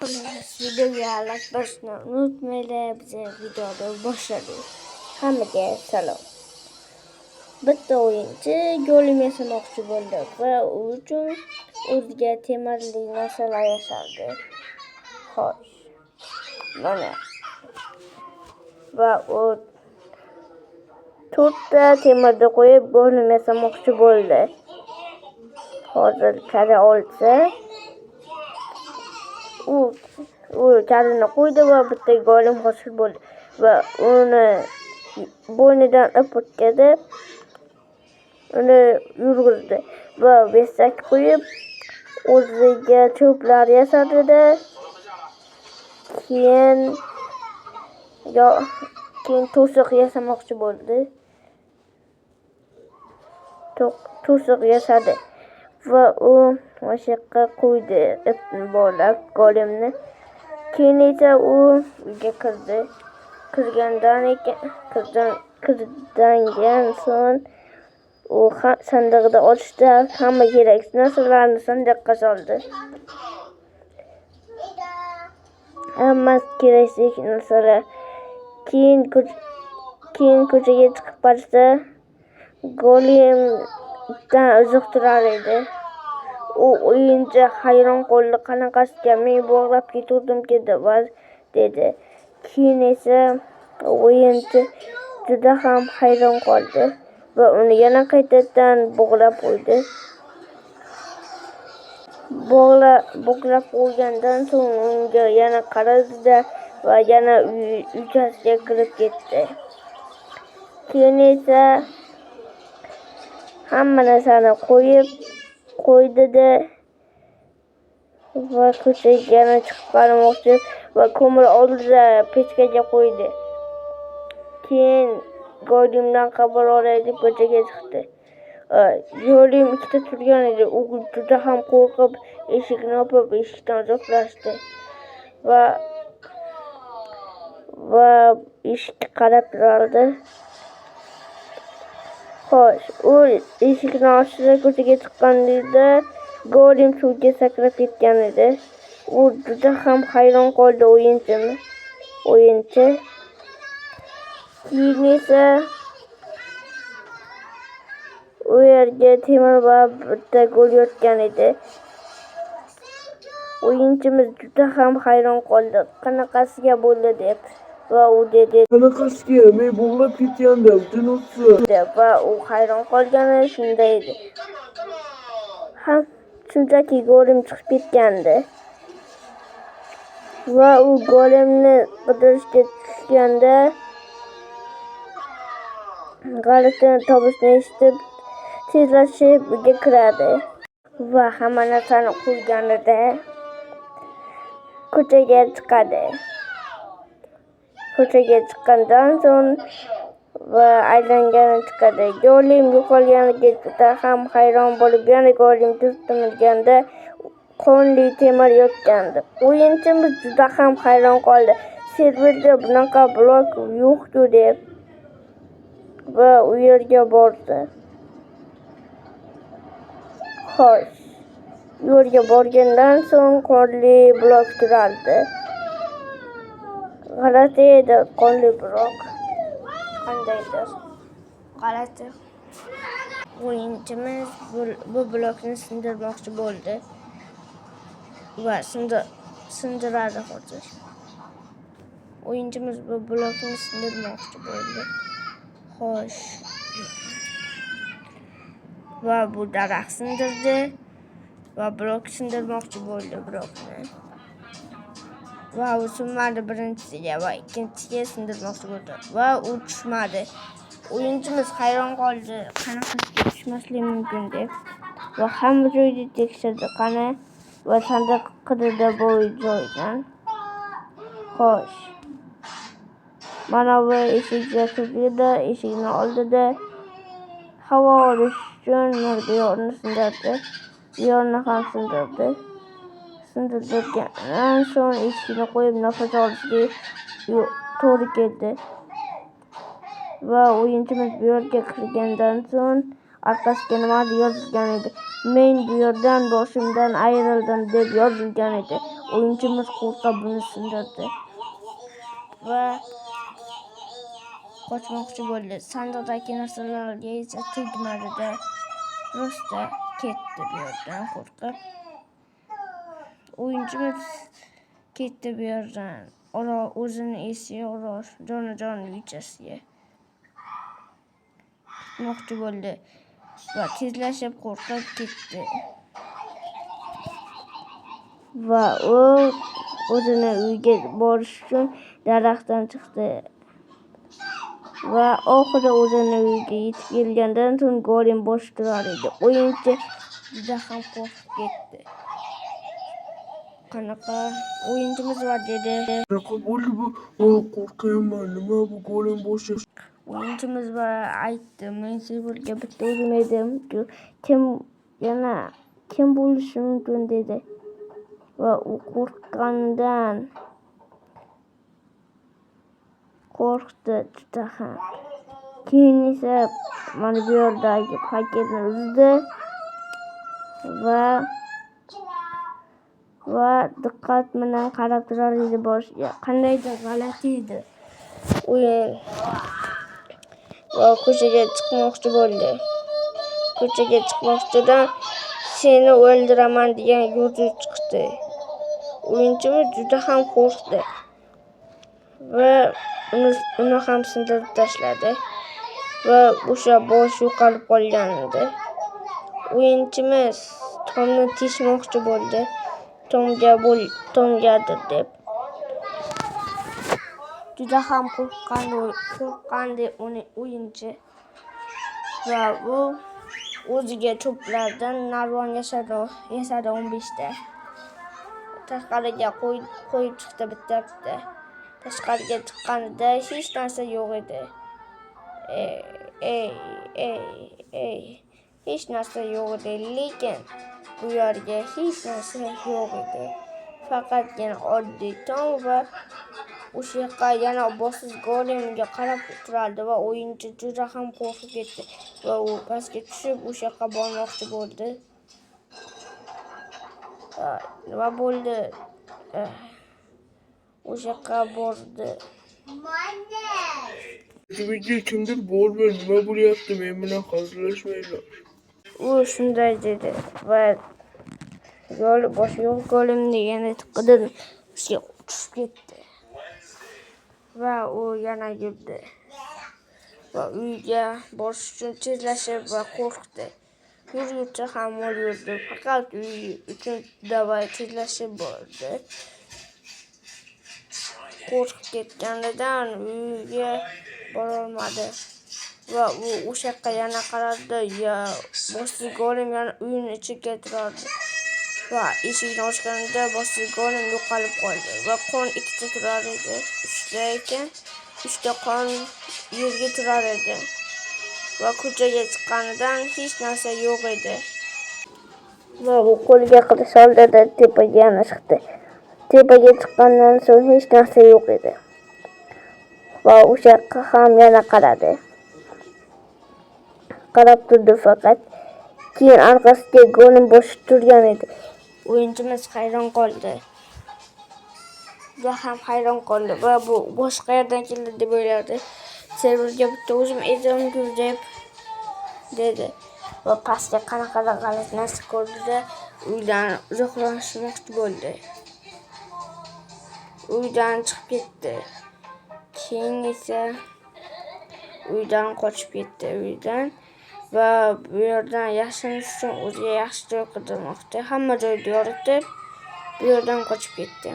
Videoga like bosishni unutmanglar. Biza videoni boshladik. Hammaga salom. Bitta o'yinchi golni yasamoqchi bo'ldi va u uchun o'ziga temirli narsalar yasardi. Xo'sh. Mana. Va u to'rtta temirni qo'yib golni yasamoqchi bo'ldi. Hozir kara olsa u kalini qo'ydi va bitta golim hosil bo'ldi va uni bo'ynidan ip o'tkazdi, uni yurgizdi va besak qo'yib o'ziga cho'plar yasadi. Keyin to'siq yasamoqchi bo'ldi. To'siq yasadi va u mashaqqqa qo'ydi ipni bog'lab golimni. Keyin esa u uyga kirdi. Kirgandan so'ng u sandiqni ochdi, hamma kerakli narsalarni sandiqqa soldi. Hamma kerakli narsalar. Keyin ko'chaga chiqib qarasa, golimdan uzoq turar edi. U o'yinchi hayron qoldi. Qanaqasiga men bog'lab ketuvdim-ki dedi. Keyin esa o'yinchi juda ham hayron qoldi va uni yana qaytadan bog'lab qo'ydi. Bog'lab qo'ygandan so'ng unga yana qaradi va yana uychasiga kirib ketdi. Keyin esa hamma narsani qo'ydi va ko'chaga yana chiqib qaramoqchi va ko'mir oldida pechkaga qo'ydi. Keyin golimdan xabar olay deb ko'chaga chiqdi. Golim ikkita turgan edi. U juda ham qo'rqib eshikni yopib eshikdan uzoqlashdi va eshikka qarab turardi. Xo'sh, u eshikni ochdi, ko'chaga chiqqanida golim suvga sakrab ketgan edi. U juda ham hayron qoldi o'yinchi. Keyin esa u yerga temir va bitta gol yotgan edi. O'yinchimiz juda ham hayron qoldi. Qanaqasiga bo'ldi deb. Va u dedi, qanaqasiga men bog'lab ketgandim, tinuvsiz. Va u hayron qolgani shunday edi. Shunchaki golim chiqib ketgandi. Va u golimni qidirishga tushganda g'alati tovushni eshitib tezlashib uyga kiradi va hamma narsani qo'yganida ko'chaga chiqadi. Ko'chaga chiqqandan so'ng va aylangani chiqadi. Golim yo'qolganiga juda ham hayron bo'lib, yana golim turtmaganda qonli temir yotgandi. O'yinchimiz juda ham hayron qoldi. Serverda bunaqa blok yo'q-ku deb va u yerga bordi. Xo'sh, yo'lga borgandan so'ng qonli blok turardi. G'alati edi qonli blok. Qandaydir g'alati. O'yinchimiz bu blokni sindirmoqchi bo'ldi va sindiradi hozir. O'yinchimiz bu blokni sindirmoqchi bo'ldi. Xo'sh. Va bu daraxt sindirdi va blok sindirmoqchi bo'ldi blokni. Va u tushmadi birinchisiga va ikkinchisiga sindirmoqchi bo'ldi va u tushmadi. O'yinchimiz hayron qoldi, qanaqasiga tushmasligi mumkin deb va hamma joyni tekshirdi qani va sandiq qididi bu joydan. Xo'sh. Mana bu eshikga kirdi, eshikni oldida havo olish uchun yorni sindirdi. Yorni ham sindirdi. Sindirgandan so'ng eshikni qo'yib nafas olishga to'g'ri keldi. Va o'yinchimiz bu yerga kirgandan so'ng arkasiga nimadir yozilgan edi. Men bu yerdan boshimdan ayrildim deb yozilgan edi. O'yinchimiz qo'rqa buni sindirdi va qochmoqchi bo'ldi. Sandiqdagi narsalarga esa tegmadi-da, rosa ketdi bu yerdan qo'rqib. O'yinchimiz ketdi bu yerdan. O'zini esiga jonajon yechasiga ketmoqchi bo'ldi va tezlashib qo'rqib ketdi. Va u o'zini uyiga borish uchun daraxtdan chiqdi. Va oxiri o'zini uyiga yetib kelgandan so'ng Golem bosh turar edi. O'yinchi juda ham qo'rqib ketdi. Qanaqa o'yinchimiz bor dedi. Qanaqa bo'ldi bu? Qo'rqaman. Nima bu Golem boshi? O'yinchimiz bor aytdi. Men Sibirga bitta o'zim edim. Kim bo'lishi mumkin dedi. Va u qo'rqdi juda ham. Keyin esa mana bu yerdagi paketni uzdi va diqqat bilan qarab turar edi boshiga. Qandaydir g'alati edi. O'yin va ko'chaga chiqmoqchi bo'ldi. Ko'chaga chiqmoqchidan seni o'ldiraman degan yuzi chiqdi. O'yinchimiz juda ham qo'rqdi va uni ham sindirib tashladi va o'sha bosh yo'qolib qolgan edi. O'yinchimiz Tomni teshmoqchi bo'ldi. Tomgadir deb. Juda ham qo'rqqandi o'yinchi va u o'ziga cho'plardan narvon yasadi 15 ta. Tashqariga qo'yib chiqdi bitta. Tashqariga chiqqanida hech narsa yo'q edi. Hech narsa yo'q edi, lekin bu yerga hech narsa yo'q edi. Faqatgina oddiy tom va o'sha yoqqa yana bossiz Golemga qarab turardi va o'yinchi juda ham qo'rqib ketdi va u pastga tushib o'sha yoqqa bormoqchi bo'ldi. Nima bo'ldi? O'sha yoqqa bordi. Bizga kimdir bormi? Nima bo'lyapti? Men bilan hazillashmaylar. U shunday dedi va boshi yo'q Golemni yana tiqidan ustiga tushib ketdi. Va u yana yurdi. Va uyiga borish uchun tezlashib va qo'rqdi. Yuruvchi ham yurdi. Faqat uy uchun davay tezlashib bordi. Qo'rqib ketganidan uyiga borolmadi. Va u o'sha yoqqa yana qaradi. Bossiz Golem yana uyning ichiga kirardi. Va eshikni ochganida bossiz Golem yo'qolib qoldi. Va qon ikkita turar edi. 3ta ekan. 3ta qon yerga turar edi. Va ko'chaga chiqqanidan hech narsa yo'q edi. Va u qo'liga qilich oldi-da tepaga yana chiqdi. Tepaga chiqqandan so'ng hech narsa yo'q edi. Va o'sha yoqqa ham yana qaradi. Qarab turdi faqat. Keyin orqasiga Golem boshi turgan edi. O'yinchimiz hayron qoldi. Juda ham hayron qoldi va bu boshqa yerdan keldi deb o'yladi. Serverga bitta o'zim edim-ku dedi. Va pastga qanaqa g'alati narsa ko'rdi-da, uydan uzoqlashmoqchi bo'ldi. Uydan chiqib ketdi. Keyin esa uydan qochib ketdi va bu yerdan yashinish uchun o'ziga yaxshi joy qidirmoqda. Hamma joyni yoritib, bu yerdan qochib ketdi.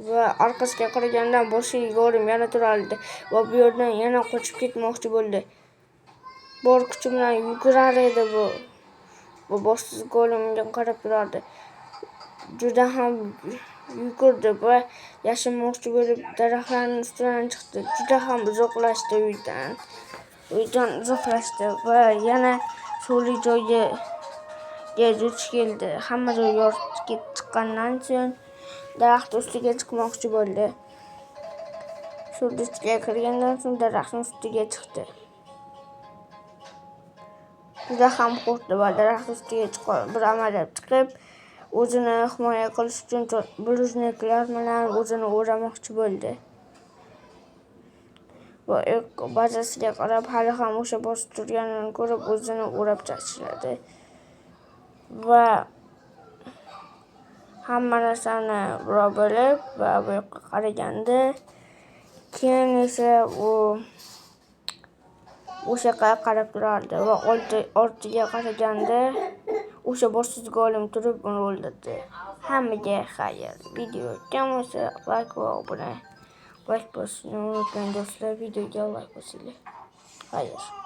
Va orqasiga qaragandan boshiga Golem yana turardi va bu yerdan yana qochib ketmoqchi bo'ldi. Bor kuchi bilan yugurar edi bu. Bu bossiz Golemga qarab turardi. Juda ham yugurdi va yashinmoqchi bo'lib daraxtlarning ustidan chiqdi. Juda ham uzoqlashdi uydan. Uydan uzoqlashdi va yana suvli joyga duch keldi. Hamma joy yoritib chiqqandan so'ng daraxt ustiga chiqmoqchi bo'ldi. Suv ustiga kirgandan so'ng daraxtning ustiga chiqdi. juda ham qo'rqdi va daraxt ustiga bir amallab chiqib, o'zini himoya qilish uchun bulujniklar bilan o'zini o'ramoqchi bo'ldi. Va bazasiga qarab hali ham o'sha bosib turganini ko'rib o'zini o'rab tashladi. Va hamma narsani birov bo'lib va bu yoqqa qaraganda, keyin esa u o'sha yoqqa qarab turardi va ortiga qaraganda o'sha boshsiz golim turib uni o'ldirdi. Hammaga xayr. Video yoqqan bo'lsa like va obuna. Like bosishni unutmang do'stlar. Videoga like bosinglar. Xayr.